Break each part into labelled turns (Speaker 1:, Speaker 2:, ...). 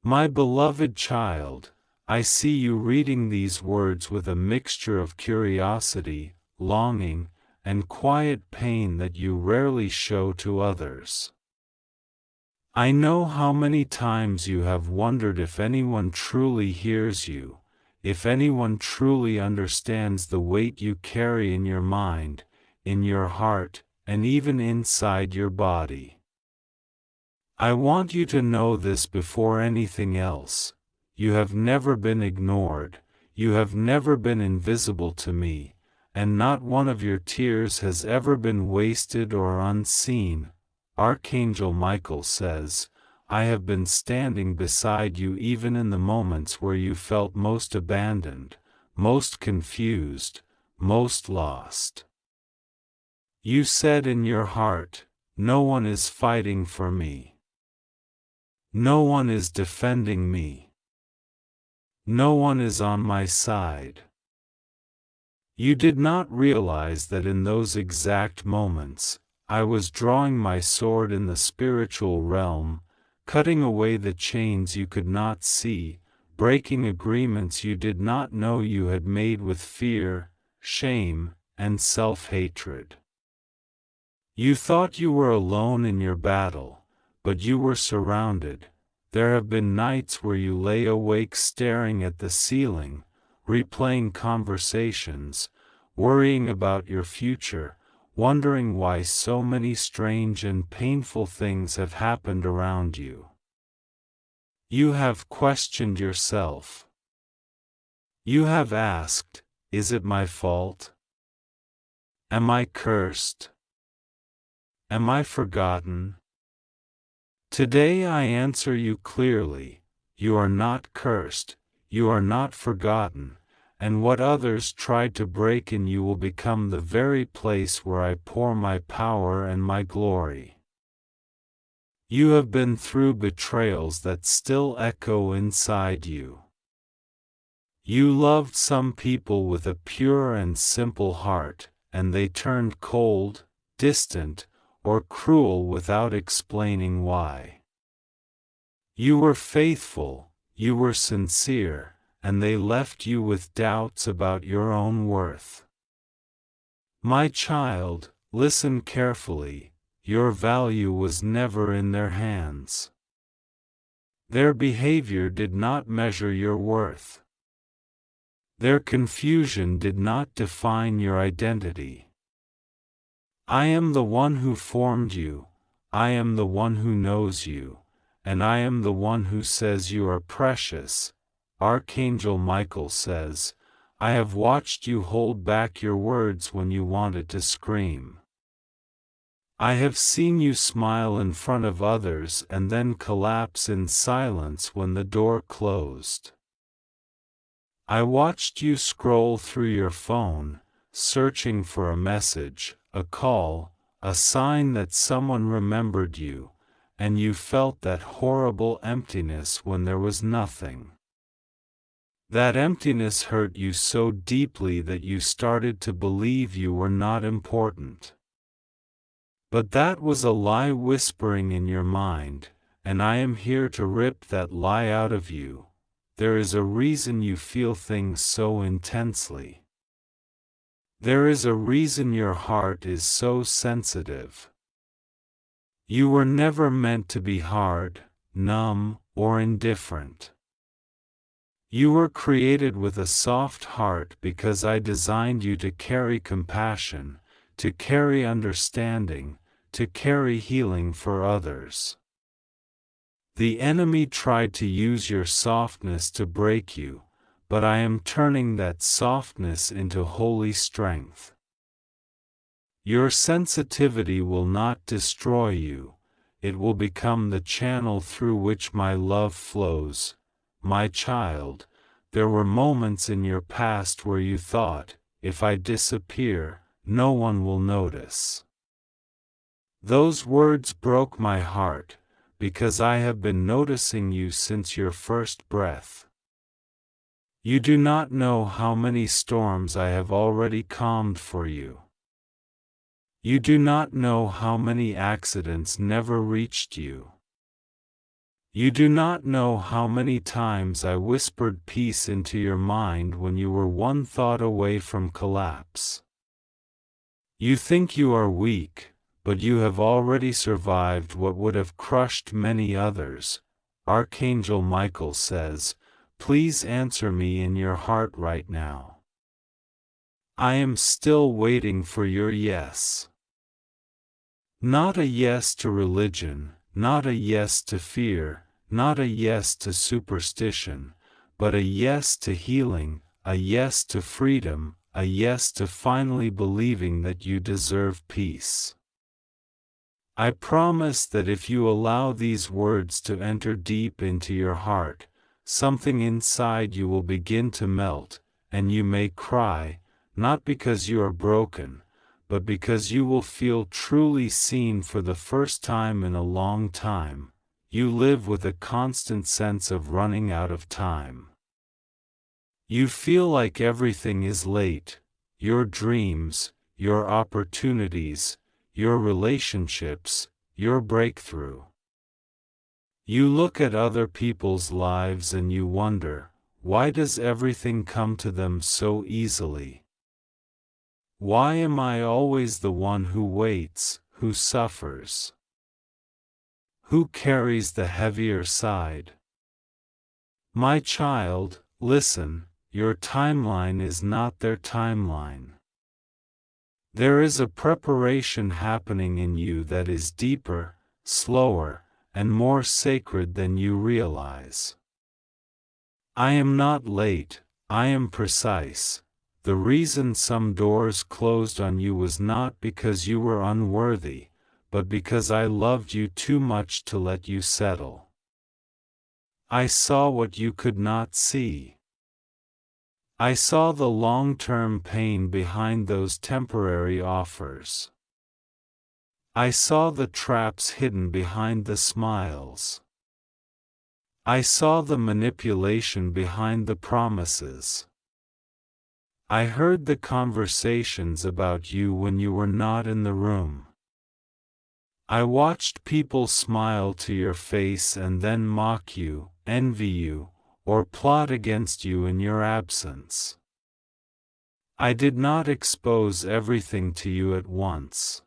Speaker 1: My beloved child, I see you reading these words with a mixture of curiosity, longing, and quiet pain that you rarely show to others. I know how many times you have wondered if anyone truly hears you, if anyone truly understands the weight you carry in your mind, in your heart, and even inside your body. I want you to know this before anything else. You have never been ignored, you have never been invisible to me, and not one of your tears has ever been wasted or unseen. Archangel Michael says, I have been standing beside you even in the moments where you felt most abandoned, most confused, most lost. You said in your heart, no one is fighting for me. No one is defending me. No one is on my side. You did not realize that in those exact moments, I was drawing my sword in the spiritual realm, cutting away the chains you could not see, breaking agreements you did not know you had made with fear, shame, and self-hatred. You thought you were alone in your battle, but you were surrounded. There have been nights where you lay awake staring at the ceiling, replaying conversations, worrying about your future, wondering why so many strange and painful things have happened around you. You have questioned yourself. You have asked, is it my fault? Am I cursed? Am I forgotten? Today I answer you clearly, you are not cursed, you are not forgotten, and what others tried to break in you will become the very place where I pour my power and my glory. You have been through betrayals that still echo inside you. You loved some people with a pure and simple heart, and they turned cold, distant, or cruel without explaining why. You were faithful, you were sincere, and they left you with doubts about your own worth. My child, listen carefully, your value was never in their hands. Their behavior did not measure your worth. Their confusion did not define your identity. I am the one who formed you, I am the one who knows you, and I am the one who says you are precious. Archangel Michael says, I have watched you hold back your words when you wanted to scream. I have seen you smile in front of others and then collapse in silence when the door closed. I watched you scroll through your phone, searching for a message, a call, a sign that someone remembered you, and you felt that horrible emptiness when there was nothing. That emptiness hurt you so deeply that you started to believe you were not important. But that was a lie whispering in your mind, and I am here to rip that lie out of you. There is a reason you feel things so intensely. There is a reason your heart is so sensitive. You were never meant to be hard, numb, or indifferent. You were created with a soft heart because I designed you to carry compassion, to carry understanding, to carry healing for others. The enemy tried to use your softness to break you, but I am turning that softness into holy strength. Your sensitivity will not destroy you, it will become the channel through which my love flows. My child, there were moments in your past where you thought, if I disappear, no one will notice. Those words broke my heart, because I have been noticing you since your first breath. You do not know how many storms I have already calmed for you. You do not know how many accidents never reached you. You do not know how many times I whispered peace into your mind when you were one thought away from collapse. You think you are weak, but you have already survived what would have crushed many others. Archangel Michael says, "Please answer me in your heart right now. I am still waiting for your yes." Not a yes to religion, not a yes to fear, not a yes to superstition, but a yes to healing, a yes to freedom, a yes to finally believing that you deserve peace. I promise that if you allow these words to enter deep into your heart, something inside you will begin to melt, and you may cry, not because you are broken, but because you will feel truly seen for the first time in a long time. You live with a constant sense of running out of time. You feel like everything is late, your dreams, your opportunities, your relationships, your breakthrough. You look at other people's lives and you wonder, why does everything come to them so easily? Why am I always the one who waits, who suffers? Who carries the heavier side? My child, listen, your timeline is not their timeline. There is a preparation happening in you that is deeper, slower, and more sacred than you realize. I am not late, I am precise. The reason some doors closed on you was not because you were unworthy, but because I loved you too much to let you settle. I saw what you could not see. I saw the long-term pain behind those temporary offers. I saw the traps hidden behind the smiles. I saw the manipulation behind the promises. I heard the conversations about you when you were not in the room. I watched people smile to your face and then mock you, envy you, or plot against you in your absence. I did not expose everything to you at once,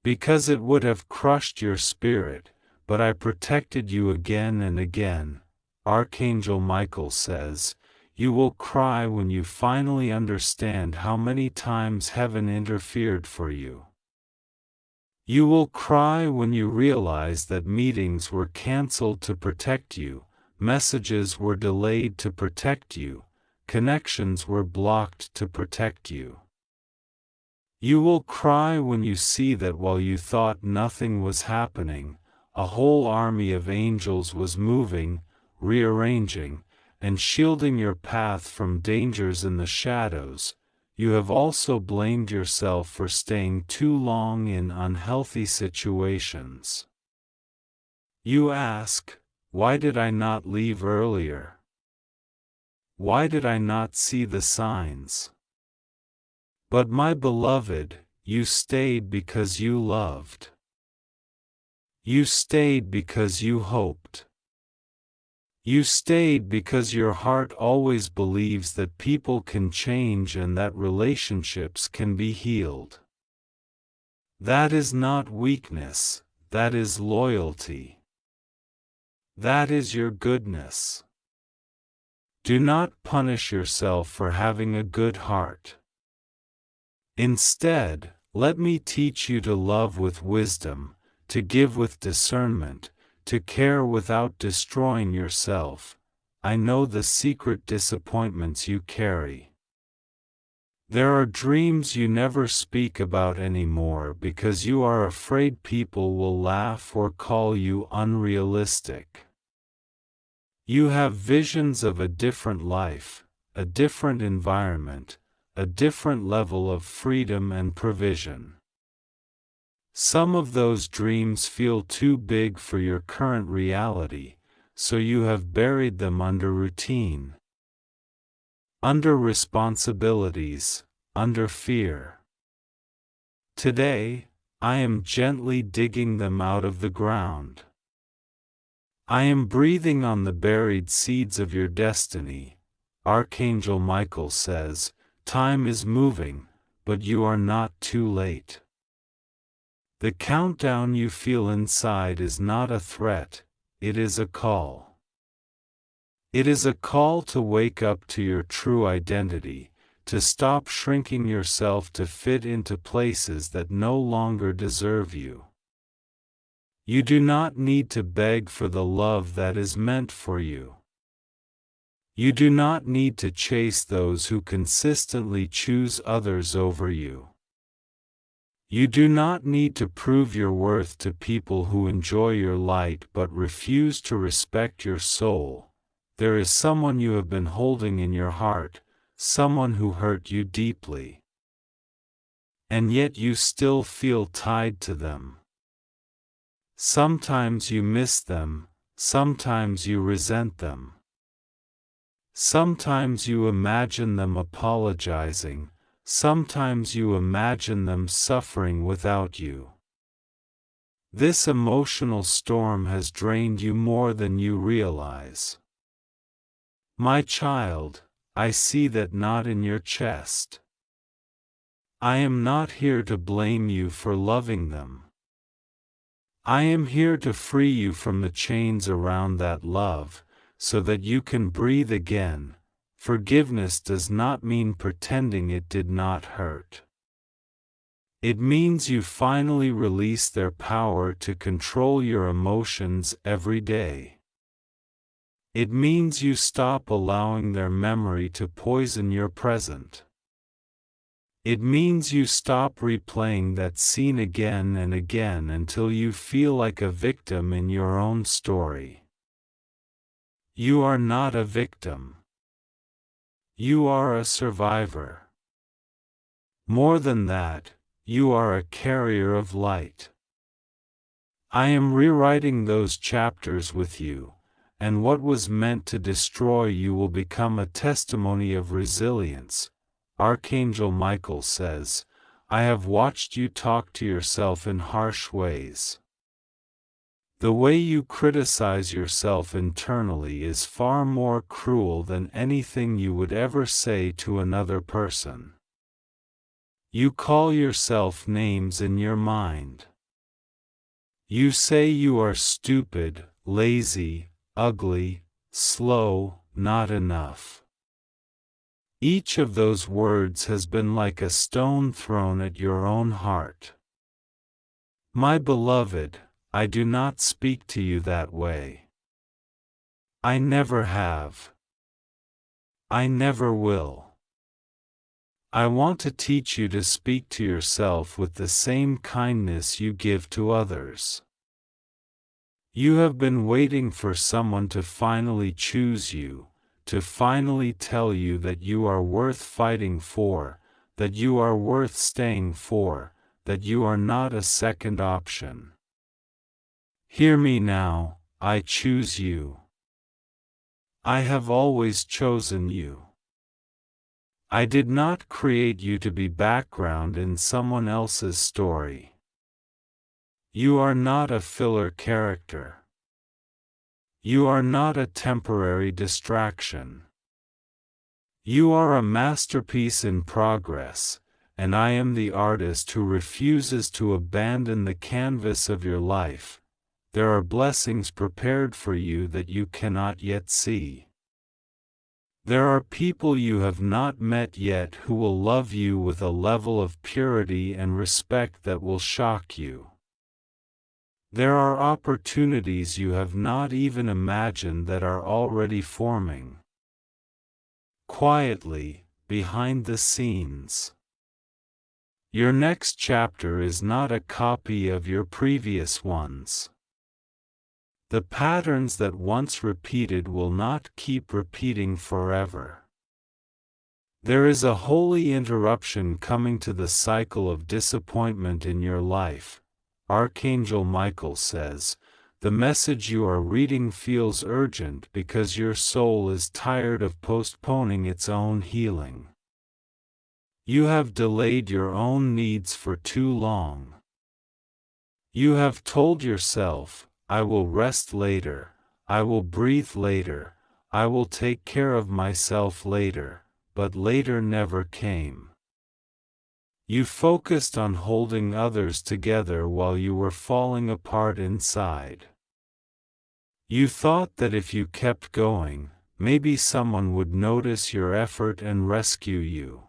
Speaker 1: because it would have crushed your spirit, but I protected you again and again. Archangel Michael says, you will cry when you finally understand how many times heaven interfered for you. You will cry when you realize that meetings were canceled to protect you, messages were delayed to protect you, connections were blocked to protect you. You will cry when you see that while you thought nothing was happening, a whole army of angels was moving, rearranging, and shielding your path from dangers in the shadows. You have also blamed yourself for staying too long in unhealthy situations. You ask, why did I not leave earlier? Why did I not see the signs? But my beloved, you stayed because you loved. You stayed because you hoped. You stayed because your heart always believes that people can change and that relationships can be healed. That is not weakness, that is loyalty. That is your goodness. Do not punish yourself for having a good heart. Instead, let me teach you to love with wisdom, to give with discernment, to care without destroying yourself. I know the secret disappointments you carry. There are dreams you never speak about anymore because you are afraid people will laugh or call you unrealistic. You have visions of a different life, a different environment, a different level of freedom and provision. Some of those dreams feel too big for your current reality, so you have buried them under routine, under responsibilities, under fear. Today, I am gently digging them out of the ground. I am breathing on the buried seeds of your destiny. Archangel Michael says, time is moving, but you are not too late. The countdown you feel inside is not a threat, it is a call. It is a call to wake up to your true identity, to stop shrinking yourself to fit into places that no longer deserve you. You do not need to beg for the love that is meant for you. You do not need to chase those who consistently choose others over you. You do not need to prove your worth to people who enjoy your light but refuse to respect your soul. There is someone you have been holding in your heart, someone who hurt you deeply. And yet you still feel tied to them. Sometimes you miss them, sometimes you resent them. Sometimes you imagine them apologizing, sometimes you imagine them suffering without you. This emotional storm has drained you more than you realize. My child, I see that knot in your chest. I am not here to blame you for loving them. I am here to free you from the chains around that love, so that you can breathe again. Forgiveness does not mean pretending it did not hurt. It means you finally release their power to control your emotions every day. It means you stop allowing their memory to poison your present. It means you stop replaying that scene again and again until you feel like a victim in your own story. You are not a victim. You are a survivor. More than that, you are a carrier of light. I am rewriting those chapters with you, and what was meant to destroy you will become a testimony of resilience. Archangel Michael says, I have watched you talk to yourself in harsh ways. The way you criticize yourself internally is far more cruel than anything you would ever say to another person. You call yourself names in your mind. You say you are stupid, lazy, ugly, slow, not enough. Each of those words has been like a stone thrown at your own heart. My beloved, I do not speak to you that way. I never have. I never will. I want to teach you to speak to yourself with the same kindness you give to others. You have been waiting for someone to finally choose you, to finally tell you that you are worth fighting for, that you are worth staying for, that you are not a second option. Hear me now, I choose you. I have always chosen you. I did not create you to be background in someone else's story. You are not a filler character. You are not a temporary distraction. You are a masterpiece in progress, and I am the artist who refuses to abandon the canvas of your life. There are blessings prepared for you that you cannot yet see. There are people you have not met yet who will love you with a level of purity and respect that will shock you. There are opportunities you have not even imagined that are already forming. Quietly, behind the scenes. Your next chapter is not a copy of your previous ones. The patterns that once repeated will not keep repeating forever. There is a holy interruption coming to the cycle of disappointment in your life. Archangel Michael says, the message you are reading feels urgent because your soul is tired of postponing its own healing. You have delayed your own needs for too long. You have told yourself, I will rest later, I will breathe later, I will take care of myself later, but later never came. You focused on holding others together while you were falling apart inside. You thought that if you kept going, maybe someone would notice your effort and rescue you.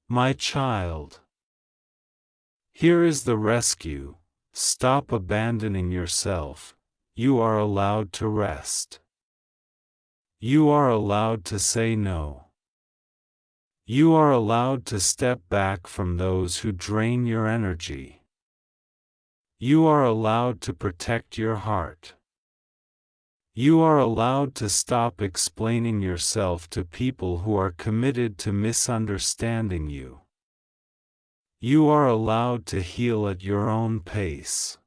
Speaker 1: My child, here is the rescue. Stop abandoning yourself. You are allowed to rest. You are allowed to say no. You are allowed to step back from those who drain your energy. You are allowed to protect your heart. You are allowed to stop explaining yourself to people who are committed to misunderstanding you. You are allowed to heal at your own pace.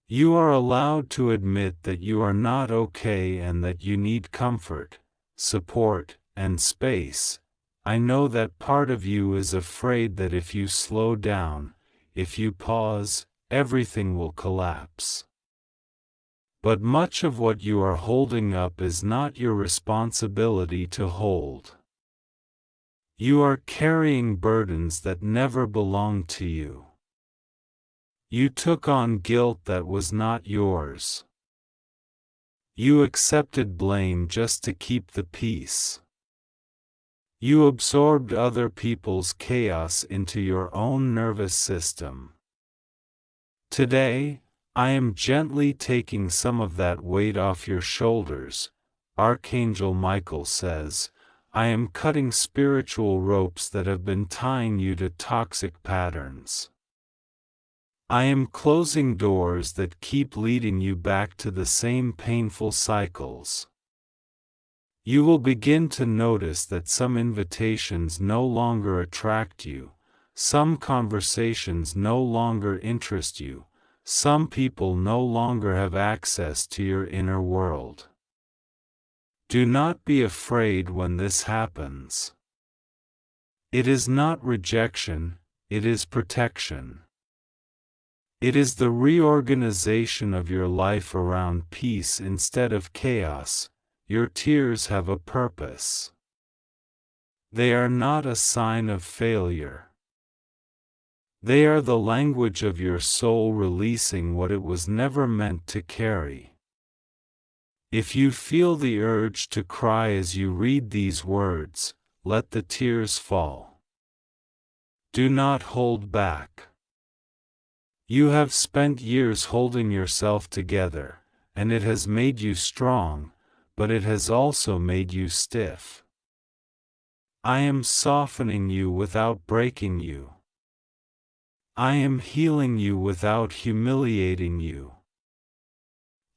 Speaker 1: You are allowed to admit that you are not okay and that you need comfort, support, and space. I know that part of you is afraid that if you slow down, if you pause, everything will collapse. But much of what you are holding up is not your responsibility to hold. You are carrying burdens that never belonged to you. You took on guilt that was not yours. You accepted blame just to keep the peace. You absorbed other people's chaos into your own nervous system. Today, I am gently taking some of that weight off your shoulders, Archangel Michael says. I am cutting spiritual ropes that have been tying you to toxic patterns. I am closing doors that keep leading you back to the same painful cycles. You will begin to notice that some invitations no longer attract you, some conversations no longer interest you, some people no longer have access to your inner world. Do not be afraid when this happens. It is not rejection, it is protection. It is the reorganization of your life around peace instead of chaos. Your tears have a purpose. They are not a sign of failure. They are the language of your soul releasing what it was never meant to carry. If you feel the urge to cry as you read these words, let the tears fall. Do not hold back. You have spent years holding yourself together, and it has made you strong, but it has also made you stiff. I am softening you without breaking you. I am healing you without humiliating you.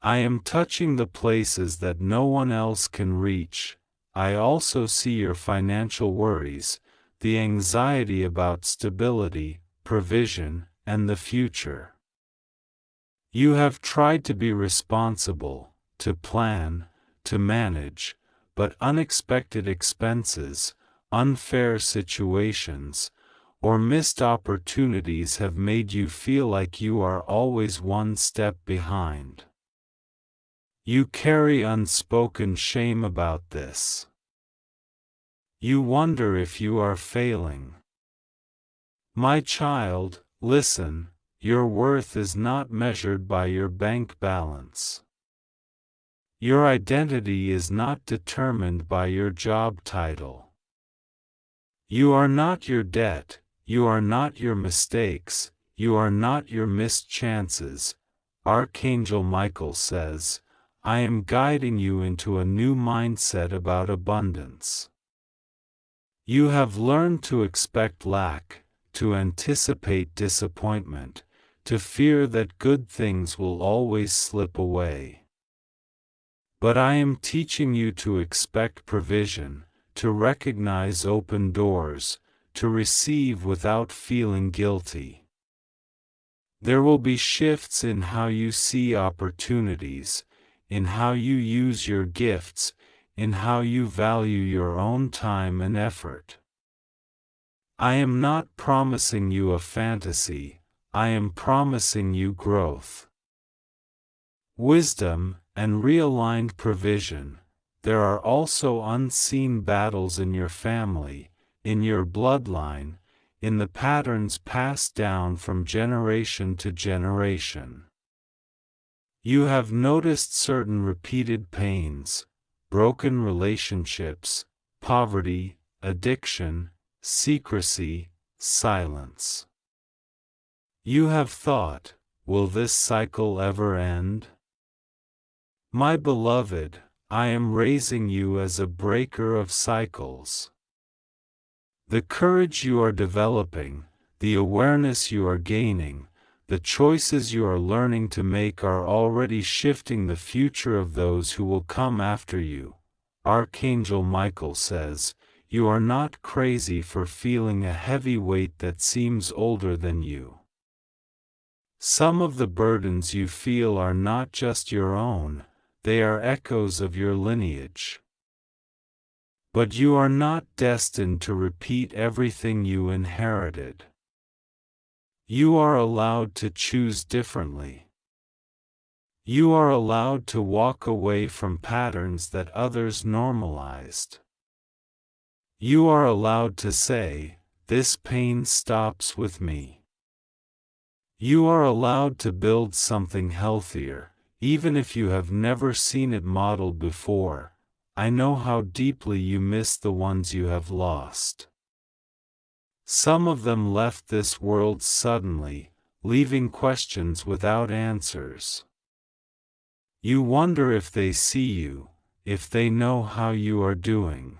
Speaker 1: I am touching the places that no one else can reach. I also see your financial worries, the anxiety about stability, provision, and the future. You have tried to be responsible, to plan, to manage, but unexpected expenses, unfair situations, or missed opportunities have made you feel like you are always one step behind. You carry unspoken shame about this. You wonder if you are failing. My child, listen, your worth is not measured by your bank balance. Your identity is not determined by your job title. You are not your debt, you are not your mistakes, you are not your missed chances. Archangel Michael says, I am guiding you into a new mindset about abundance. You have learned to expect lack, to anticipate disappointment, to fear that good things will always slip away. But I am teaching you to expect provision, to recognize open doors, to receive without feeling guilty. There will be shifts in how you see opportunities, in how you use your gifts, in how you value your own time and effort. I am not promising you a fantasy, I am promising you growth. wisdom, and realigned provision. There are also unseen battles in your family, in your bloodline, in the patterns passed down from generation to generation. You have noticed certain repeated pains, broken relationships, poverty, addiction, secrecy, silence. You have thought, will this cycle ever end? My beloved, I am raising you as a breaker of cycles. The courage you are developing, the awareness you are gaining, the choices you are learning to make are already shifting the future of those who will come after you. Archangel Michael says, you are not crazy for feeling a heavy weight that seems older than you. Some of the burdens you feel are not just your own, they are echoes of your lineage. But you are not destined to repeat everything you inherited. You are allowed to choose differently. You are allowed to walk away from patterns that others normalized. You are allowed to say, this pain stops with me. You are allowed to build something healthier, even if you have never seen it modeled before. I know how deeply you miss the ones you have lost. Some of them left this world suddenly, leaving questions without answers. You wonder if they see you, if they know how you are doing.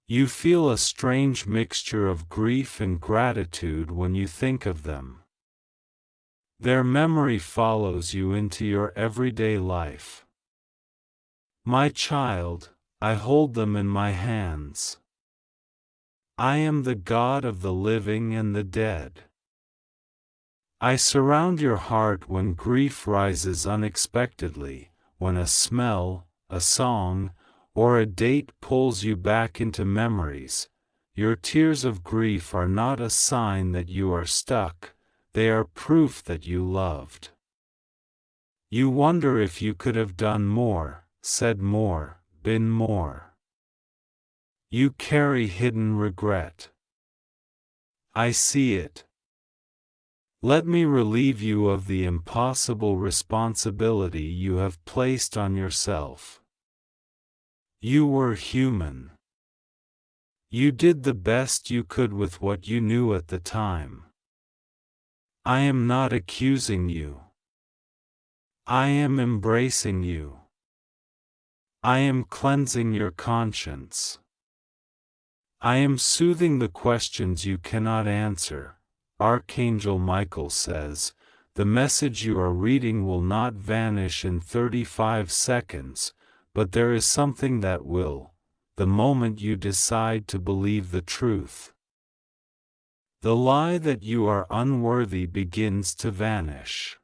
Speaker 1: You feel a strange mixture of grief and gratitude when you think of them. Their memory follows you into your everyday life. My child, I hold them in my hands. I am the God of the living and the dead. I surround your heart when grief rises unexpectedly, when a smell, a song, or a date pulls you back into memories. Your tears of grief are not a sign that you are stuck, they are proof that you loved. You wonder if you could have done more, said more, been more. You carry hidden regret. I see it. Let me relieve you of the impossible responsibility you have placed on yourself. You were human. You did the best you could with what you knew at the time. I am not accusing you. I am embracing you. I am cleansing your conscience. I am soothing the questions you cannot answer. Archangel Michael says, the message you are reading will not vanish in 35 seconds, but there is something that will, the moment you decide to believe the truth. The lie that you are unworthy begins to vanish.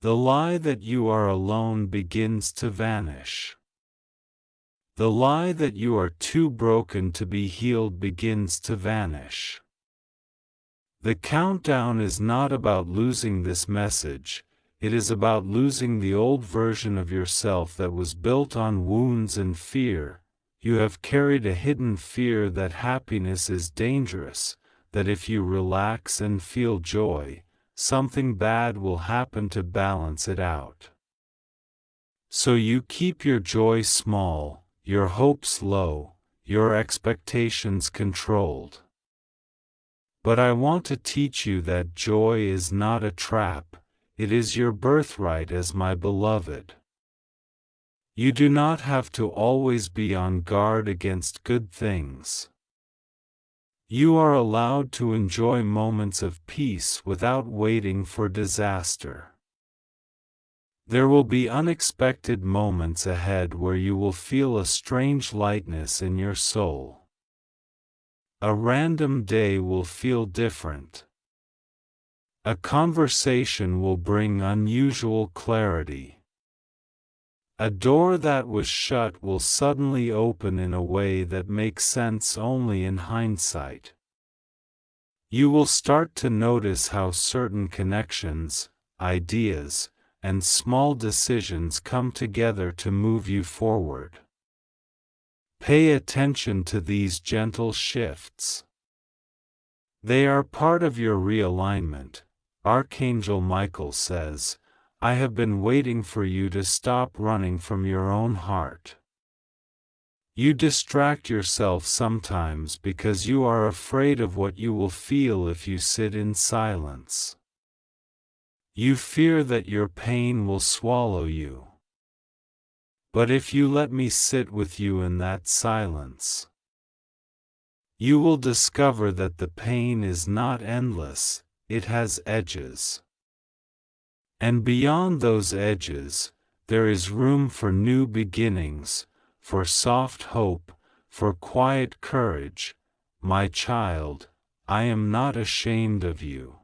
Speaker 1: The lie that you are alone begins to vanish. The lie that you are too broken to be healed begins to vanish. The countdown is not about losing this message, it is about losing the old version of yourself that was built on wounds and fear. You have carried a hidden fear that happiness is dangerous, that if you relax and feel joy, something bad will happen to balance it out. So you keep your joy small, your hopes low, your expectations controlled. But I want to teach you that joy is not a trap, it is your birthright as my beloved. You do not have to always be on guard against good things. You are allowed to enjoy moments of peace without waiting for disaster. There will be unexpected moments ahead where you will feel a strange lightness in your soul. A random day will feel different. A conversation will bring unusual clarity. A door that was shut will suddenly open in a way that makes sense only in hindsight. You will start to notice how certain connections, ideas, and small decisions come together to move you forward. Pay attention to these gentle shifts. They are part of your realignment. Archangel Michael says, I have been waiting for you to stop running from your own heart. You distract yourself sometimes because you are afraid of what you will feel if you sit in silence. You fear that your pain will swallow you. But if you let me sit with you in that silence, you will discover that the pain is not endless, it has edges. And beyond those edges, there is room for new beginnings, for soft hope, for quiet courage. My child, I am not ashamed of you.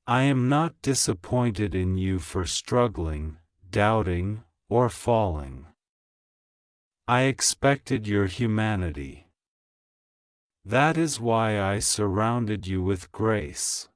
Speaker 1: I am not disappointed in you for struggling, doubting, or falling. I expected your humanity. That is why I surrounded you with grace.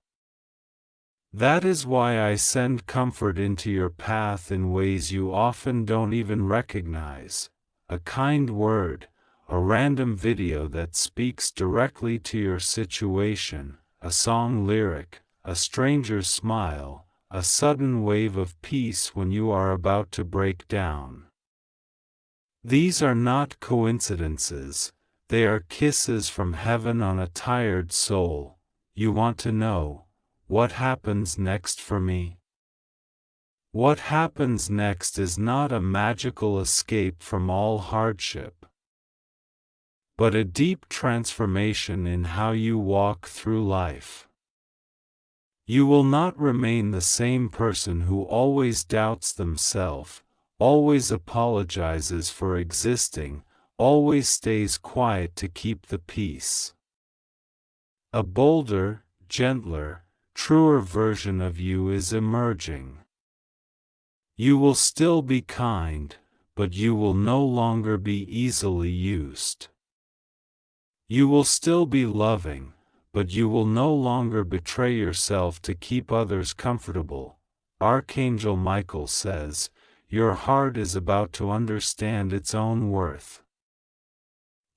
Speaker 1: That is why I send comfort into your path in ways you often don't even recognize. A kind word, a random video that speaks directly to your situation, a song lyric, a stranger's smile, a sudden wave of peace when you are about to break down. These are not coincidences, they are kisses from heaven on a tired soul. You want to know, what happens next for me? What happens next is not a magical escape from all hardship, but a deep transformation in how you walk through life. You will not remain the same person who always doubts themselves, always apologizes for existing, always stays quiet to keep the peace. A bolder, gentler, truer version of you is emerging. You will still be kind, but you will no longer be easily used. You will still be loving, but you will no longer betray yourself to keep others comfortable. Archangel Michael says, your heart is about to understand its own worth.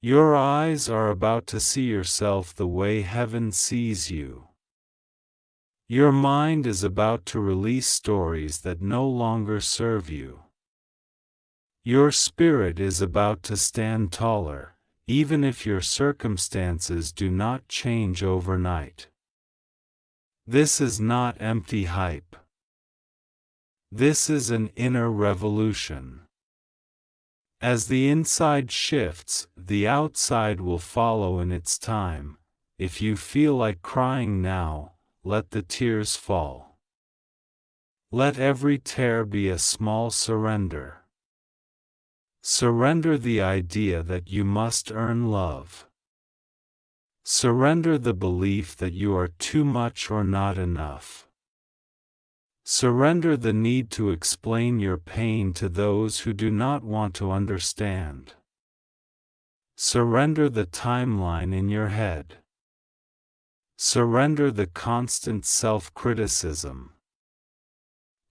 Speaker 1: Your eyes are about to see yourself the way heaven sees you. Your mind is about to release stories that no longer serve you. Your spirit is about to stand taller, even if your circumstances do not change overnight. This is not empty hype. This is an inner revolution. As the inside shifts, the outside will follow in its time. If you feel like crying now, let the tears fall. Let every tear be a small surrender. Surrender the idea that you must earn love. Surrender the belief that you are too much or not enough. Surrender the need to explain your pain to those who do not want to understand. Surrender the timeline in your head. Surrender the constant self-criticism.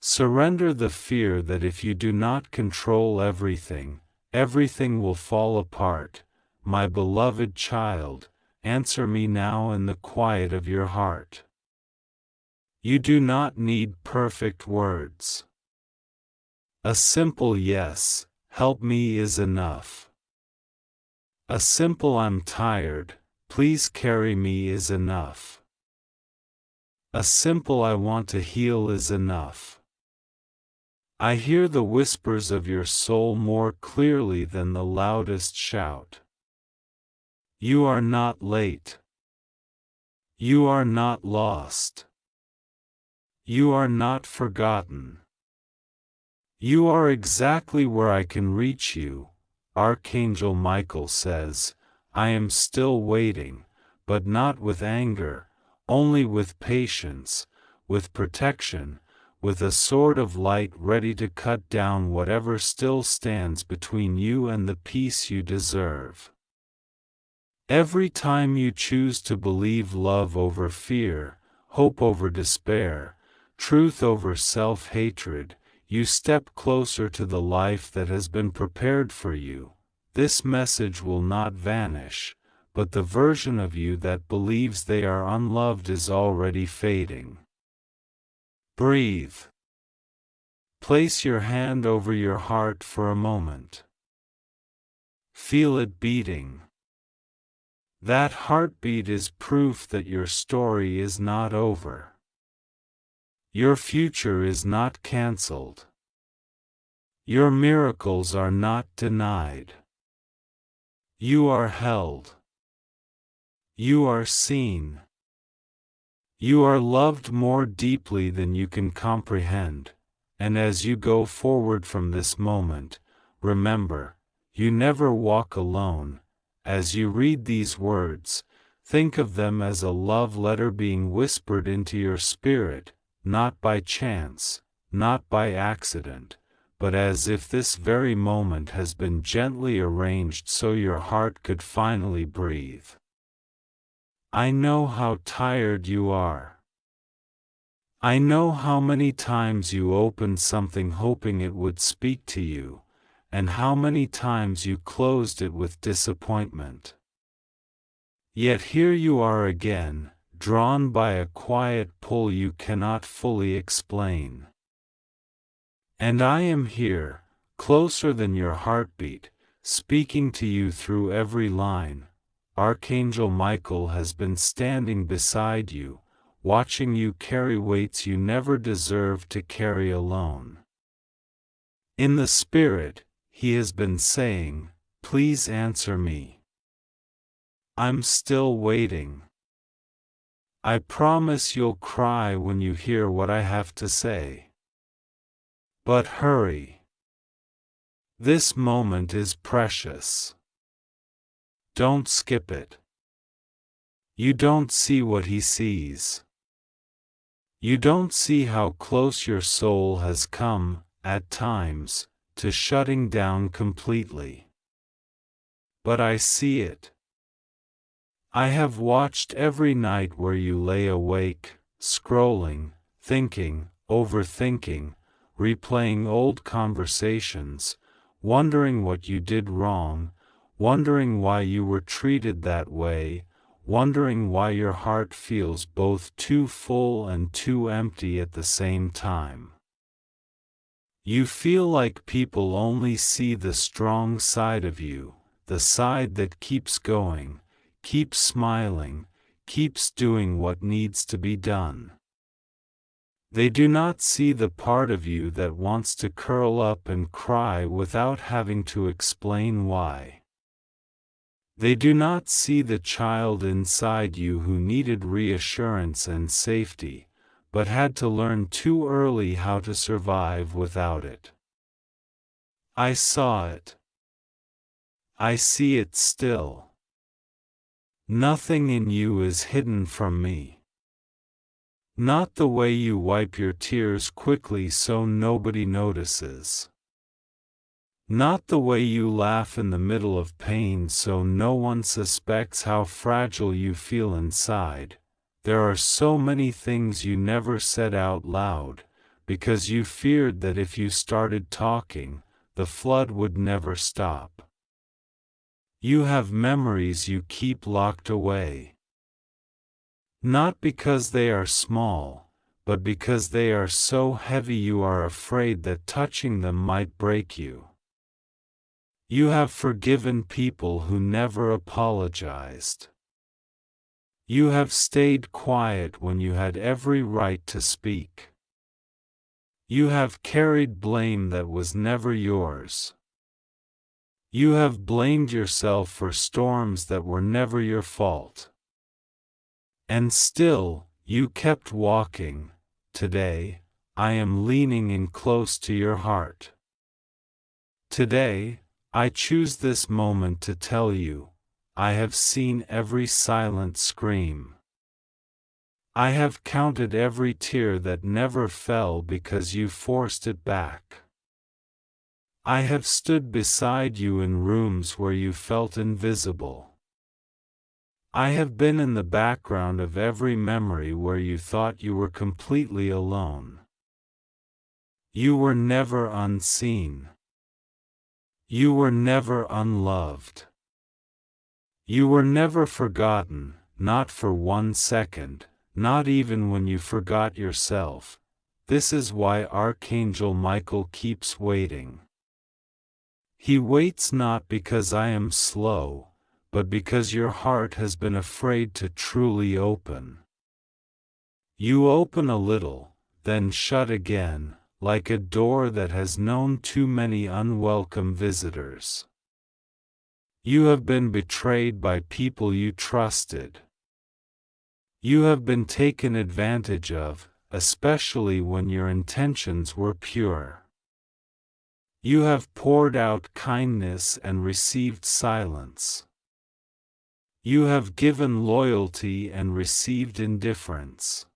Speaker 1: Surrender the fear that if you do not control everything, everything will fall apart. My beloved child, answer me now in the quiet of your heart. You do not need perfect words. A simple yes, help me is enough. A simple I'm tired, please carry me is enough. A simple I want to heal is enough. I hear the whispers of your soul more clearly than the loudest shout. You are not late. You are not lost. You are not forgotten. You are exactly where I can reach you. Archangel Michael says, I am still waiting, but not with anger, only with patience, with protection, with a sword of light ready to cut down whatever still stands between you and the peace you deserve. Every time you choose to believe love over fear, hope over despair, truth over self-hatred, you step closer to the life that has been prepared for you. This message will not vanish, but the version of you that believes they are unloved is already fading. Breathe. Place your hand over your heart for a moment. Feel it beating. That heartbeat is proof that your story is not over. Your future is not cancelled. Your miracles are not denied. You are held. You are seen. You are loved more deeply than you can comprehend, and as you go forward from this moment, remember, you never walk alone. As you read these words, think of them as a love letter being whispered into your spirit, not by chance, not by accident, but as if this very moment has been gently arranged so your heart could finally breathe. I know how tired you are. I know how many times you opened something hoping it would speak to you, and how many times you closed it with disappointment. Yet here you are again, drawn by a quiet pull you cannot fully explain. And I am here, closer than your heartbeat, speaking to you through every line. Archangel Michael has been standing beside you, watching you carry weights you never deserved to carry alone. In the spirit, he has been saying, "Please answer me. I'm still waiting. I promise you'll cry when you hear what I have to say. But hurry. This moment is precious. Don't skip it. You don't see what he sees. You don't see how close your soul has come, at times, to shutting down completely. But I see it. I have watched every night where you lay awake, scrolling, thinking, overthinking, replaying old conversations, wondering what you did wrong, wondering why you were treated that way, wondering why your heart feels both too full and too empty at the same time. You feel like people only see the strong side of you, the side that keeps going, keeps smiling, keeps doing what needs to be done. They do not see the part of you that wants to curl up and cry without having to explain why. They do not see the child inside you who needed reassurance and safety, but had to learn too early how to survive without it. I saw it. I see it still. Nothing in you is hidden from me. Not the way you wipe your tears quickly so nobody notices. Not the way you laugh in the middle of pain so no one suspects how fragile you feel inside. There are so many things you never said out loud, because you feared that if you started talking, the flood would never stop. You have memories you keep locked away. Not because they are small, but because they are so heavy you are afraid that touching them might break you. You have forgiven people who never apologized. You have stayed quiet when you had every right to speak. You have carried blame that was never yours. You have blamed yourself for storms that were never your fault. And still, you kept walking. Today, I am leaning in close to your heart. Today, I choose this moment to tell you, I have seen every silent scream. I have counted every tear that never fell because you forced it back. I have stood beside you in rooms where you felt invisible. I have been in the background of every memory where you thought you were completely alone. You were never unseen. You were never unloved. You were never forgotten, not for 1 second, not even when you forgot yourself. This is why Archangel Michael keeps waiting. He waits not because I am slow, but because your heart has been afraid to truly open. You open a little, then shut again, like a door that has known too many unwelcome visitors. You have been betrayed by people you trusted. You have been taken advantage of, especially when your intentions were pure. You have poured out kindness and received silence. You have given loyalty and received indifference.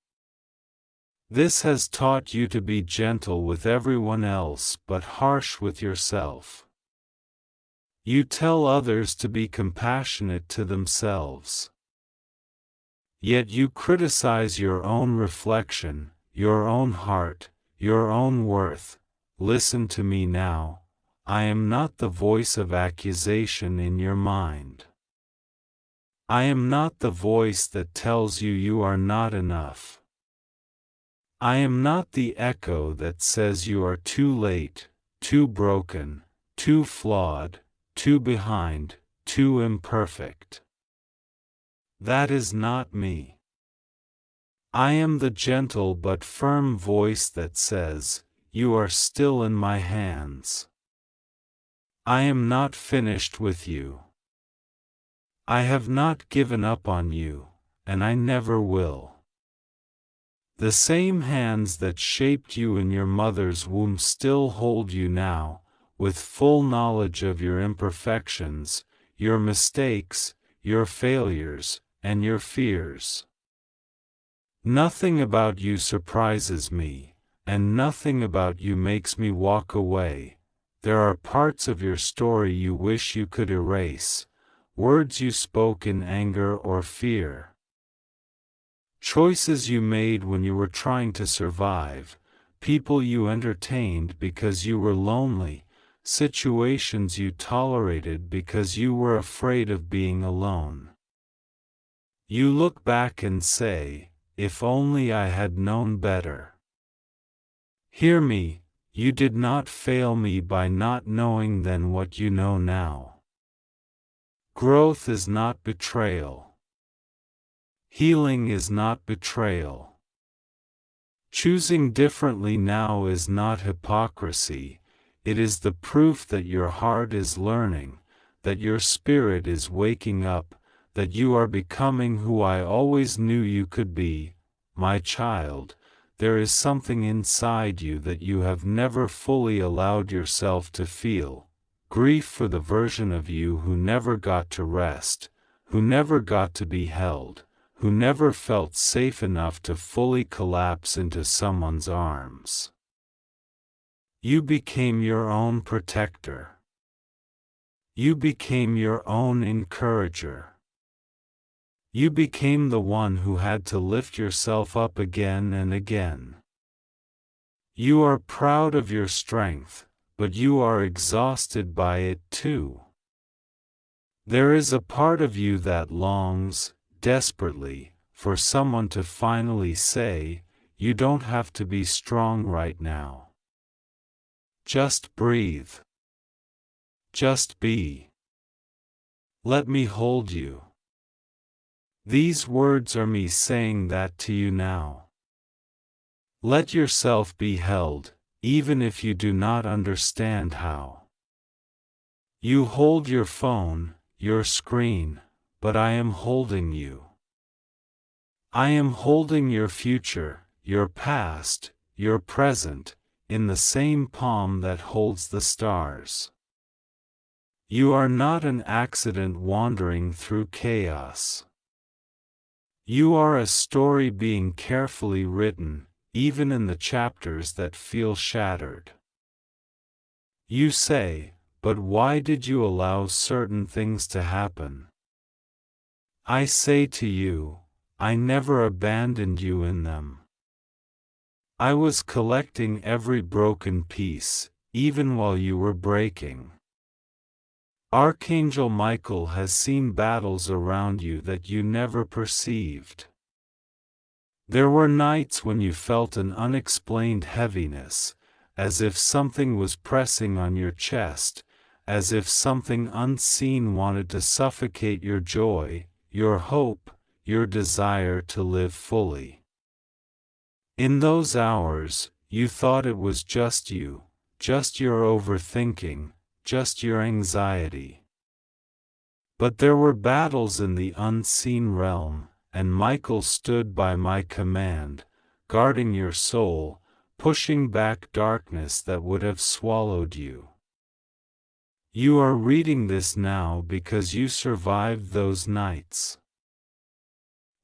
Speaker 1: This has taught you to be gentle with everyone else but harsh with yourself. You tell others to be compassionate to themselves. Yet you criticize your own reflection, your own heart, your own worth. Listen to me now. I am not the voice of accusation in your mind. I am not the voice that tells you you are not enough. I am not the echo that says you are too late, too broken, too flawed, too behind, too imperfect. That is not me. I am the gentle but firm voice that says, you are still in my hands. I am not finished with you. I have not given up on you, and I never will. The same hands that shaped you in your mother's womb still hold you now, with full knowledge of your imperfections, your mistakes, your failures, and your fears. Nothing about you surprises me, and nothing about you makes me walk away. There are parts of your story you wish you could erase, words you spoke in anger or fear. Choices you made when you were trying to survive, people you entertained because you were lonely, situations you tolerated because you were afraid of being alone. You look back and say, if only I had known better. Hear me, you did not fail me by not knowing then what you know now. Growth is not betrayal. Healing is not betrayal. Choosing differently now is not hypocrisy, it is the proof that your heart is learning, that your spirit is waking up, that you are becoming who I always knew you could be. My child, there is something inside you that you have never fully allowed yourself to feel. Grief for the version of you who never got to rest, who never got to be held, who never felt safe enough to fully collapse into someone's arms. You became your own protector. You became your own encourager. You became the one who had to lift yourself up again and again. You are proud of your strength, but you are exhausted by it too. There is a part of you that longs, desperately, for someone to finally say, you don't have to be strong right now. Just breathe. Just be. Let me hold you. These words are me saying that to you now. Let yourself be held, even if you do not understand how. You hold your phone, your screen, but I am holding you. I am holding your future, your past, your present, in the same palm that holds the stars. You are not an accident wandering through chaos. You are a story being carefully written, even in the chapters that feel shattered. You say, but why did you allow certain things to happen? I say to you, I never abandoned you in them. I was collecting every broken piece, even while you were breaking. Archangel Michael has seen battles around you that you never perceived. There were nights when you felt an unexplained heaviness, as if something was pressing on your chest, as if something unseen wanted to suffocate your joy, your hope, your desire to live fully. In those hours, you thought it was just you, just your overthinking, just your anxiety. But there were battles in the unseen realm, and Michael stood by my command, guarding your soul, pushing back darkness that would have swallowed you. You are reading this now because you survived those nights.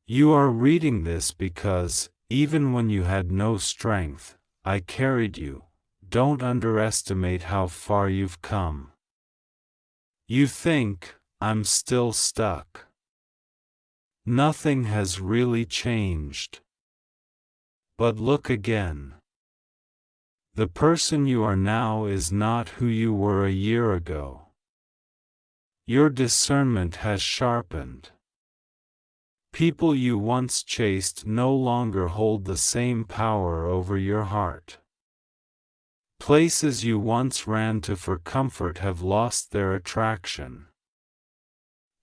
Speaker 1: You are reading this because, even when you had no strength, I carried you. Don't underestimate how far you've come. You think, I'm still stuck. Nothing has really changed. But look again. The person you are now is not who you were a year ago. Your discernment has sharpened. People you once chased no longer hold the same power over your heart. Places you once ran to for comfort have lost their attraction.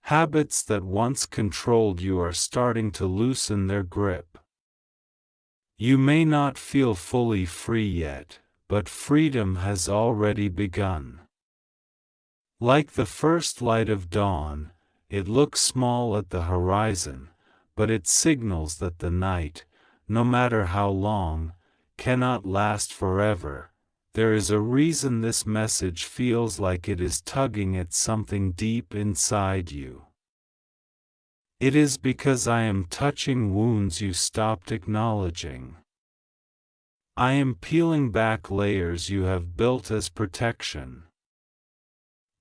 Speaker 1: Habits that once controlled you are starting to loosen their grip. You may not feel fully free yet, but freedom has already begun. Like the first light of dawn, it looks small at the horizon, but it signals that the night, no matter how long, cannot last forever. There is a reason this message feels like it is tugging at something deep inside you. It is because I am touching wounds you stopped acknowledging. I am peeling back layers you have built as protection.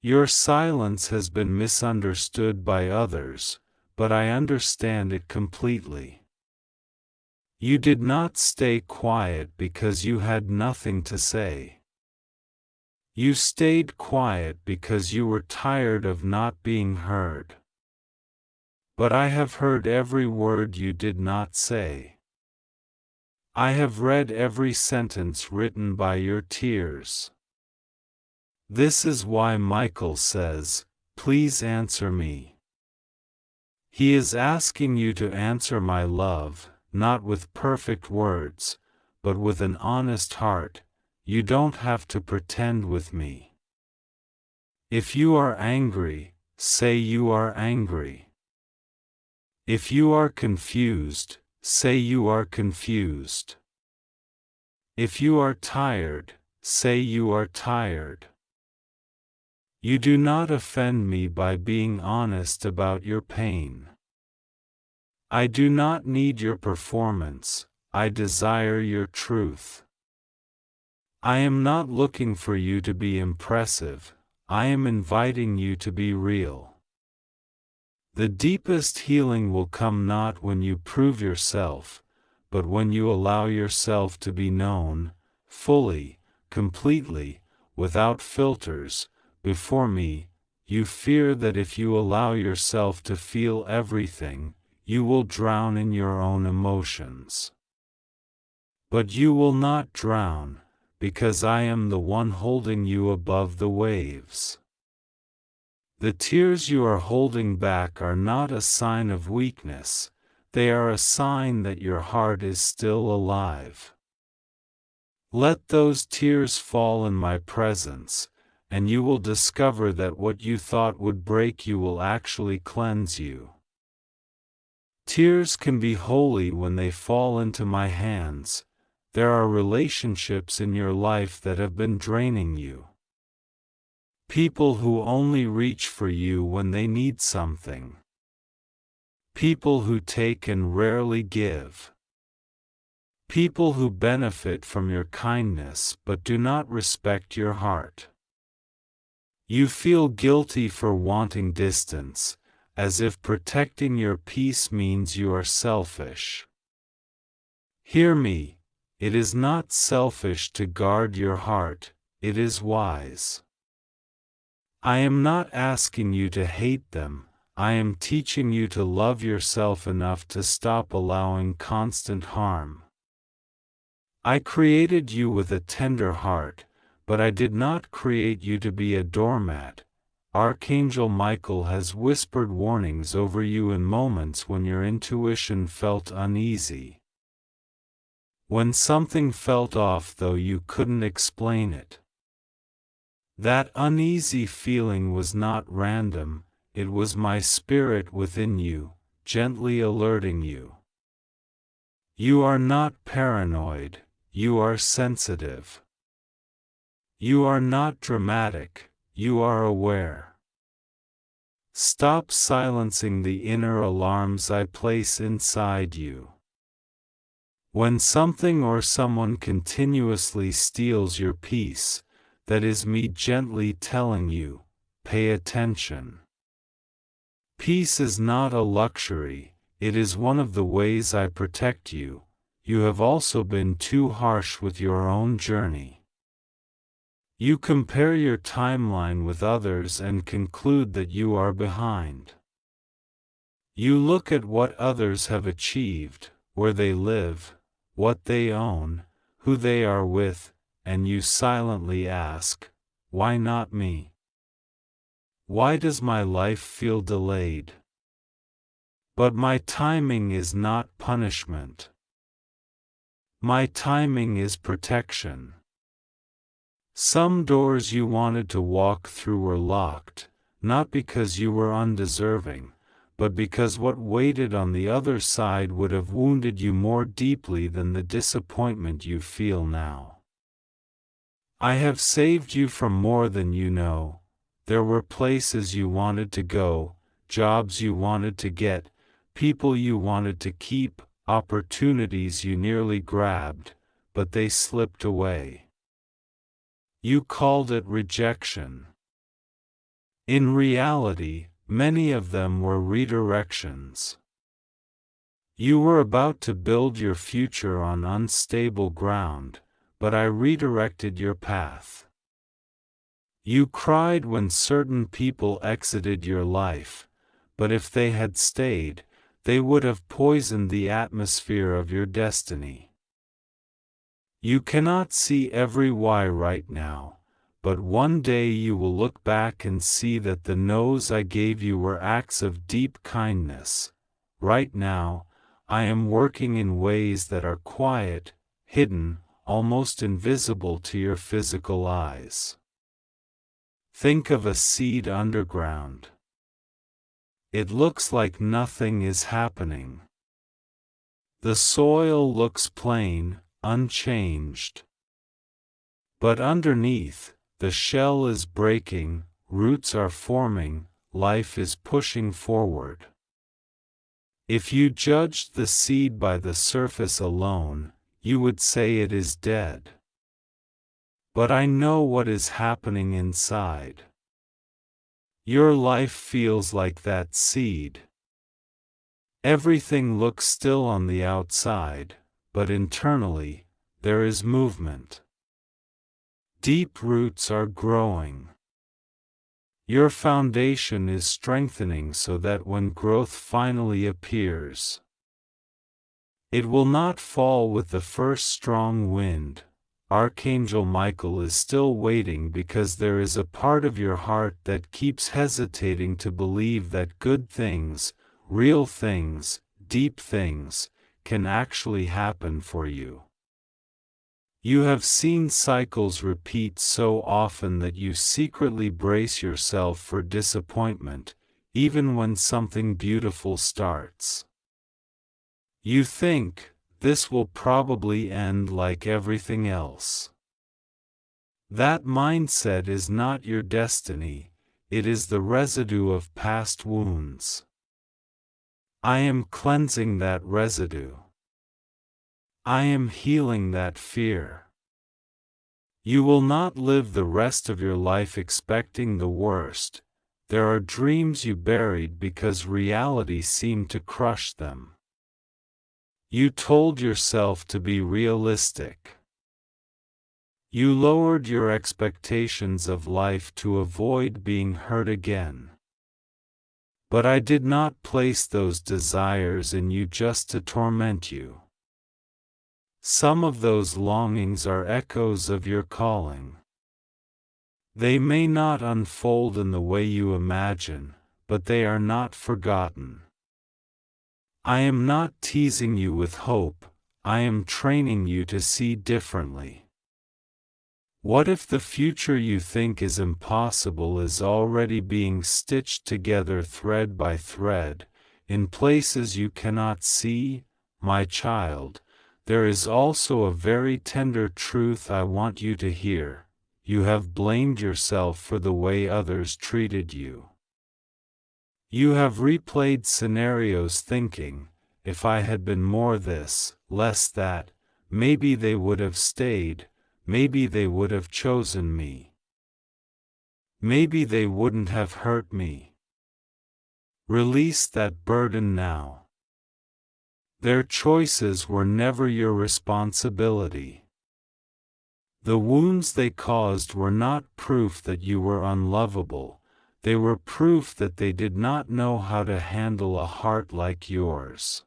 Speaker 1: Your silence has been misunderstood by others, but I understand it completely. You did not stay quiet because you had nothing to say. You stayed quiet because you were tired of not being heard. But I have heard every word you did not say. I have read every sentence written by your tears. This is why Michael says, please answer me. He is asking you to answer my love, not with perfect words, but with an honest heart. You don't have to pretend with me. If you are angry, say you are angry. If you are confused, say you are confused. If you are tired, say you are tired. You do not offend me by being honest about your pain. I do not need your performance, I desire your truth. I am not looking for you to be impressive, I am inviting you to be real. The deepest healing will come not when you prove yourself, but when you allow yourself to be known, fully, completely, without filters, before me. You fear that if you allow yourself to feel everything, you will drown in your own emotions. But you will not drown, because I am the one holding you above the waves. The tears you are holding back are not a sign of weakness, they are a sign that your heart is still alive. Let those tears fall in my presence, and you will discover that what you thought would break you will actually cleanse you. Tears can be holy when they fall into my hands. There are relationships in your life that have been draining you. People who only reach for you when they need something. People who take and rarely give. People who benefit from your kindness but do not respect your heart. You feel guilty for wanting distance, as if protecting your peace means you are selfish. Hear me, it is not selfish to guard your heart, it is wise. I am not asking you to hate them, I am teaching you to love yourself enough to stop allowing constant harm. I created you with a tender heart, but I did not create you to be a doormat. Archangel Michael has whispered warnings over you in moments when your intuition felt uneasy. When something felt off though you couldn't explain it. That uneasy feeling was not random, it was my spirit within you, gently alerting you. You are not paranoid, you are sensitive. You are not dramatic, you are aware. Stop silencing the inner alarms I place inside you. When something or someone continuously steals your peace, that is me gently telling you, pay attention. Peace is not a luxury, it is one of the ways I protect you. You have also been too harsh with your own journey. You compare your timeline with others and conclude that you are behind. You look at what others have achieved, where they live, what they own, who they are with, and you silently ask, why not me? Why does my life feel delayed? But my timing is not punishment. My timing is protection. Some doors you wanted to walk through were locked, not because you were undeserving, but because what waited on the other side would have wounded you more deeply than the disappointment you feel now. I have saved you from more than you know. There were places you wanted to go, jobs you wanted to get, people you wanted to keep, opportunities you nearly grabbed, but they slipped away. You called it rejection. In reality, many of them were redirections. You were about to build your future on unstable ground, but I redirected your path. You cried when certain people exited your life, but if they had stayed, they would have poisoned the atmosphere of your destiny. You cannot see every why right now, but one day you will look back and see that the no's I gave you were acts of deep kindness. Right now, I am working in ways that are quiet, hidden, almost invisible to your physical eyes. Think of a seed underground. It looks like nothing is happening. The soil looks plain, unchanged. But underneath, the shell is breaking, roots are forming, life is pushing forward. If you judged the seed by the surface alone, you would say it is dead. But I know what is happening inside. Your life feels like that seed. Everything looks still on the outside, but internally, there is movement. Deep roots are growing. Your foundation is strengthening so that when growth finally appears, it will not fall with the first strong wind. Archangel Michael is still waiting because there is a part of your heart that keeps hesitating to believe that good things, real things, deep things, can actually happen for you. You have seen cycles repeat so often that you secretly brace yourself for disappointment, even when something beautiful starts. You think, this will probably end like everything else. That mindset is not your destiny, it is the residue of past wounds. I am cleansing that residue. I am healing that fear. You will not live the rest of your life expecting the worst. There are dreams you buried because reality seemed to crush them. You told yourself to be realistic. You lowered your expectations of life to avoid being hurt again. But I did not place those desires in you just to torment you. Some of those longings are echoes of your calling. They may not unfold in the way you imagine, but they are not forgotten. I am not teasing you with hope, I am training you to see differently. What if the future you think is impossible is already being stitched together thread by thread, in places you cannot see, my child? There is also a very tender truth I want you to hear. You have blamed yourself for the way others treated you. You have replayed scenarios thinking, if I had been more this, less that, maybe they would have stayed, maybe they would have chosen me. Maybe they wouldn't have hurt me. Release that burden now. Their choices were never your responsibility. The wounds they caused were not proof that you were unlovable, they were proof that they did not know how to handle a heart like yours.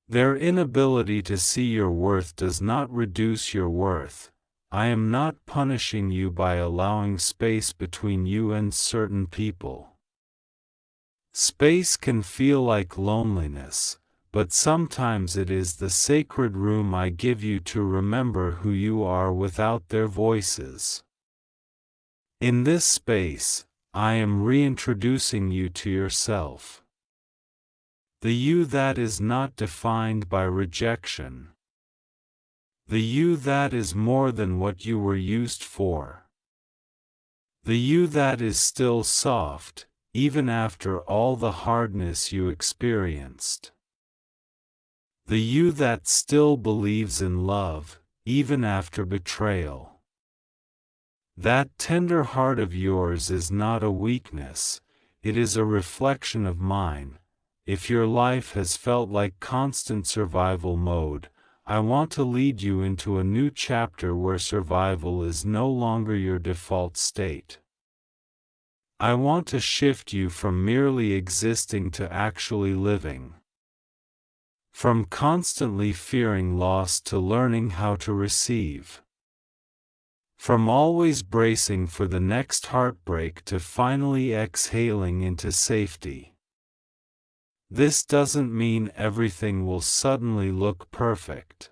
Speaker 1: Their inability to see your worth does not reduce your worth. I am not punishing you by allowing space between you and certain people. Space can feel like loneliness, but sometimes it is the sacred room I give you to remember who you are without their voices. In this space, I am reintroducing you to yourself. The you that is not defined by rejection. The you that is more than what you were used for. The you that is still soft, even after all the hardness you experienced. The you that still believes in love, even after betrayal. That tender heart of yours is not a weakness, it is a reflection of mine. If your life has felt like constant survival mode, I want to lead you into a new chapter where survival is no longer your default state. I want to shift you from merely existing to actually living. From constantly fearing loss to learning how to receive. From always bracing for the next heartbreak to finally exhaling into safety. This doesn't mean everything will suddenly look perfect.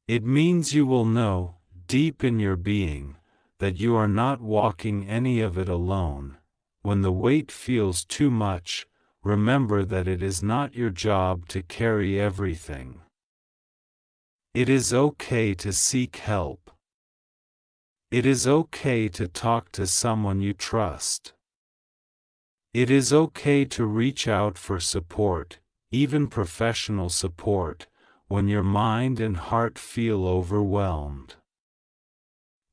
Speaker 1: It means you will know, deep in your being, that you are not walking any of it alone. When the weight feels too much, remember that it is not your job to carry everything. It is okay to seek help. It is okay to talk to someone you trust. It is okay to reach out for support, even professional support, when your mind and heart feel overwhelmed.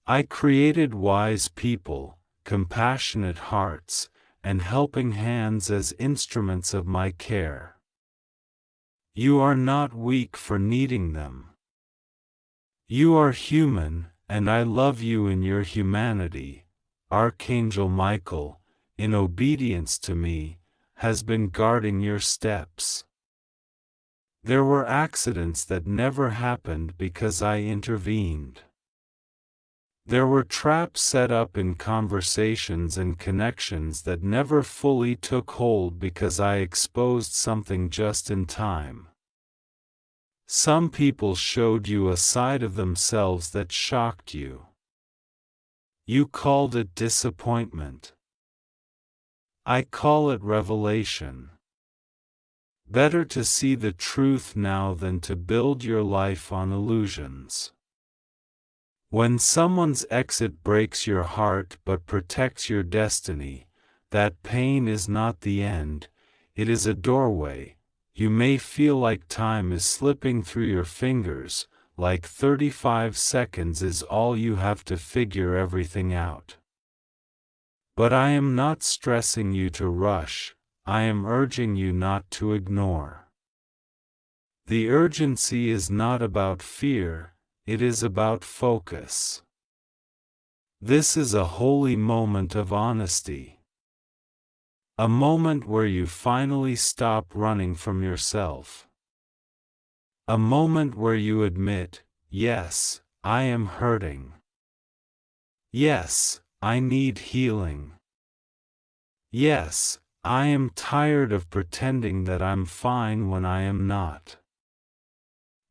Speaker 1: I created wise people, compassionate hearts, and helping hands as instruments of my care. You are not weak for needing them. You are human, and I love you in your humanity. Archangel Michael, in obedience to me, has been guarding your steps. There were accidents that never happened because I intervened. There were traps set up in conversations and connections that never fully took hold because I exposed something just in time. Some people showed you a side of themselves that shocked you. You called it disappointment. I call it revelation. Better to see the truth now than to build your life on illusions. When someone's exit breaks your heart but protects your destiny, that pain is not the end, it is a doorway. You may feel like time is slipping through your fingers, like 35 seconds is all you have to figure everything out. But I am not stressing you to rush, I am urging you not to ignore. The urgency is not about fear, it is about focus. This is a holy moment of honesty. A moment where you finally stop running from yourself. A moment where you admit, yes, I am hurting. Yes, I need healing. Yes, I am tired of pretending that I'm fine when I am not.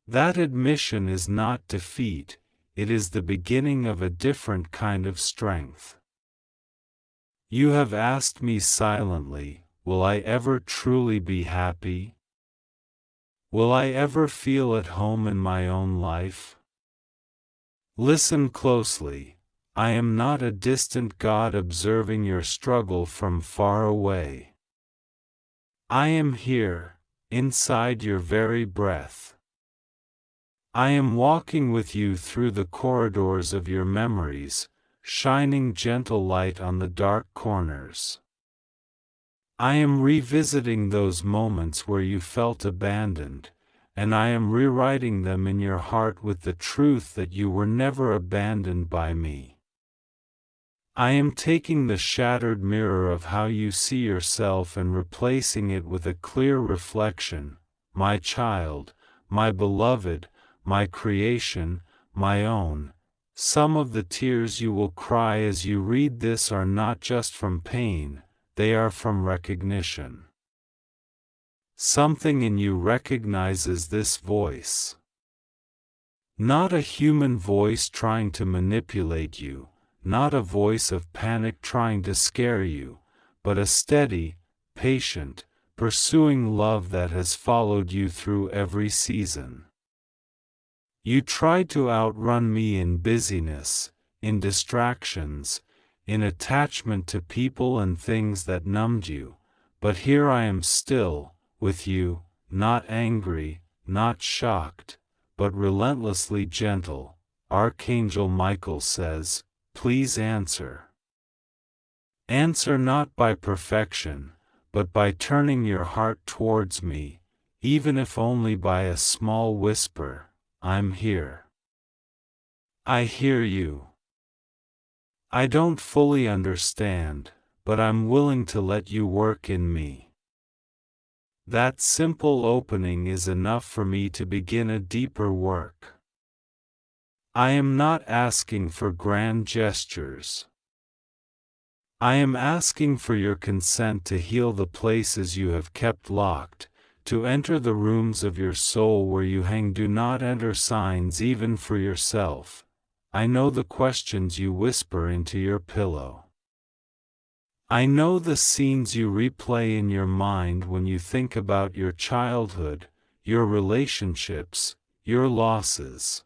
Speaker 1: That admission is not defeat, it is the beginning of a different kind of strength. You have asked me silently, will I ever truly be happy? Will I ever feel at home in my own life? Listen closely, I am not a distant God observing your struggle from far away. I am here, inside your very breath. I am walking with you through the corridors of your memories, shining gentle light on the dark corners. I am revisiting those moments where you felt abandoned, and I am rewriting them in your heart with the truth that you were never abandoned by me. I am taking the shattered mirror of how you see yourself and replacing it with a clear reflection, my child, my beloved, my creation, my own. Some of the tears you will cry as you read this are not just from pain, they are from recognition. Something in you recognizes this voice. Not a human voice trying to manipulate you, not a voice of panic trying to scare you, but a steady, patient, pursuing love that has followed you through every season. You tried to outrun me in busyness, in distractions, in attachment to people and things that numbed you, but here I am still, with you, not angry, not shocked, but relentlessly gentle. Archangel Michael says, please answer. Answer not by perfection, but by turning your heart towards me, even if only by a small whisper, I'm here. I hear you. I don't fully understand, but I'm willing to let you work in me. That simple opening is enough for me to begin a deeper work. I am not asking for grand gestures. I am asking for your consent to heal the places you have kept locked, to enter the rooms of your soul where you hang do not enter signs even for yourself. I know the questions you whisper into your pillow. I know the scenes you replay in your mind when you think about your childhood, your relationships, your losses.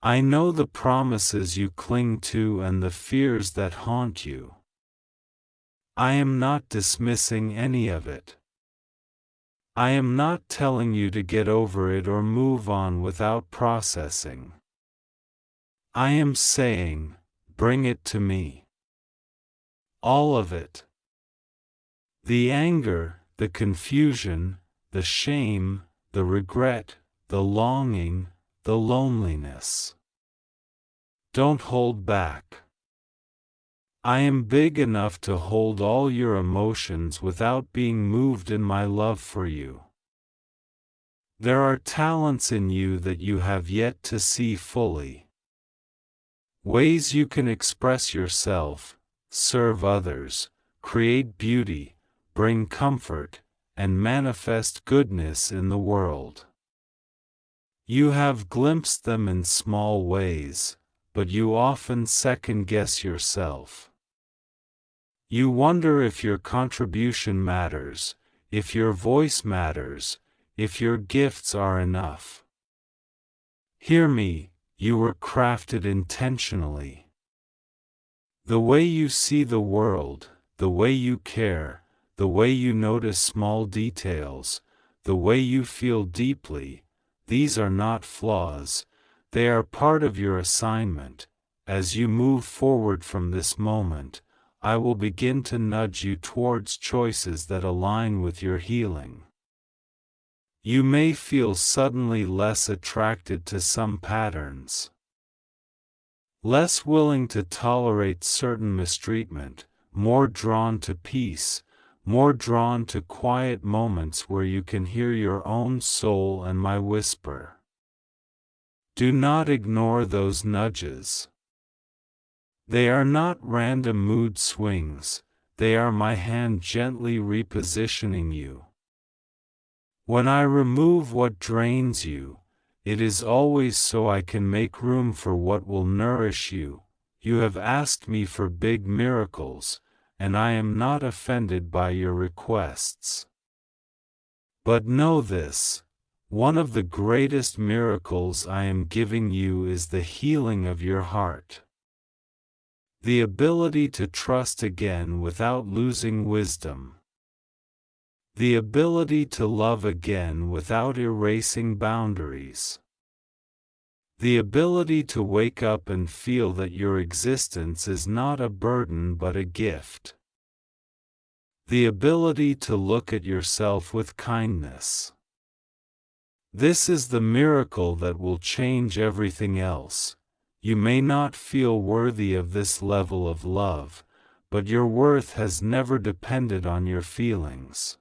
Speaker 1: I know the promises you cling to and the fears that haunt you. I am not dismissing any of it. I am not telling you to get over it or move on without processing. I am saying, bring it to me. All of it. The anger, the confusion, the shame, the regret, the longing, the loneliness. Don't hold back. I am big enough to hold all your emotions without being moved in my love for you. There are talents in you that you have yet to see fully. Ways you can express yourself, serve others, create beauty, bring comfort, and manifest goodness in the world. You have glimpsed them in small ways, but you often second-guess yourself. You wonder if your contribution matters, if your voice matters, if your gifts are enough. Hear me, you were crafted intentionally. The way you see the world, the way you care, the way you notice small details, the way you feel deeply, these are not flaws, they are part of your assignment. As you move forward from this moment, I will begin to nudge you towards choices that align with your healing. You may feel suddenly less attracted to some patterns, less willing to tolerate certain mistreatment, more drawn to peace, more drawn to quiet moments where you can hear your own soul and my whisper. Do not ignore those nudges. They are not random mood swings, they are my hand gently repositioning you. When I remove what drains you, it is always so I can make room for what will nourish you. You have asked me for big miracles, and I am not offended by your requests. But know this, one of the greatest miracles I am giving you is the healing of your heart. The ability to trust again without losing wisdom. The ability to love again without erasing boundaries. The ability to wake up and feel that your existence is not a burden but a gift. The ability to look at yourself with kindness. This is the miracle that will change everything else. You may not feel worthy of this level of love, but your worth has never depended on your feelings.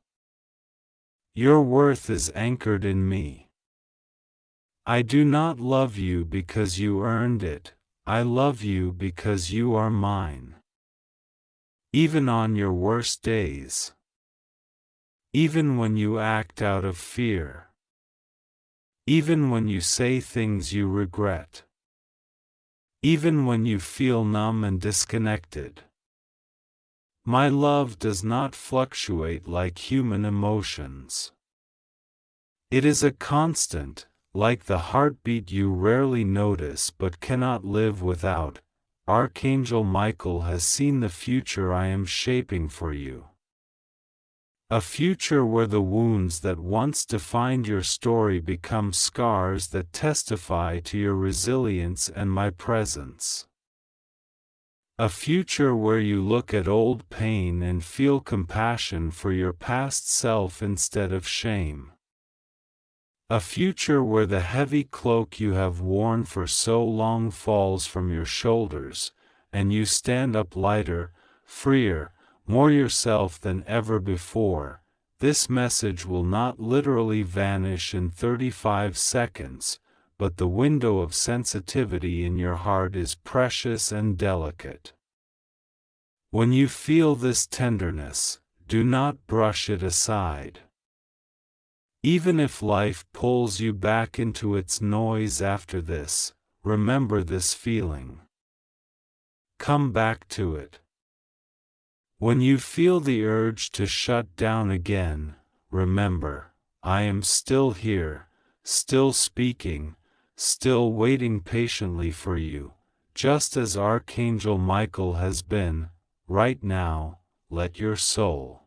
Speaker 1: Your worth is anchored in me. I do not love you because you earned it, I love you because you are mine. Even on your worst days. Even when you act out of fear. Even when you say things you regret. Even when you feel numb and disconnected. My love does not fluctuate like human emotions. It is a constant, like the heartbeat you rarely notice but cannot live without. Archangel Michael has seen the future I am shaping for you. A future where the wounds that once defined your story become scars that testify to your resilience and my presence. A future where you look at old pain and feel compassion for your past self instead of shame. A future where the heavy cloak you have worn for so long falls from your shoulders, and you stand up lighter, freer, more yourself than ever before. This message will not literally vanish in 35 seconds, but the window of sensitivity in your heart is precious and delicate. When you feel this tenderness, do not brush it aside. Even if life pulls you back into its noise after this, remember this feeling. Come back to it. When you feel the urge to shut down again, remember, I am still here, still speaking, still waiting patiently for you, just as Archangel Michael has been. Right now, let your soul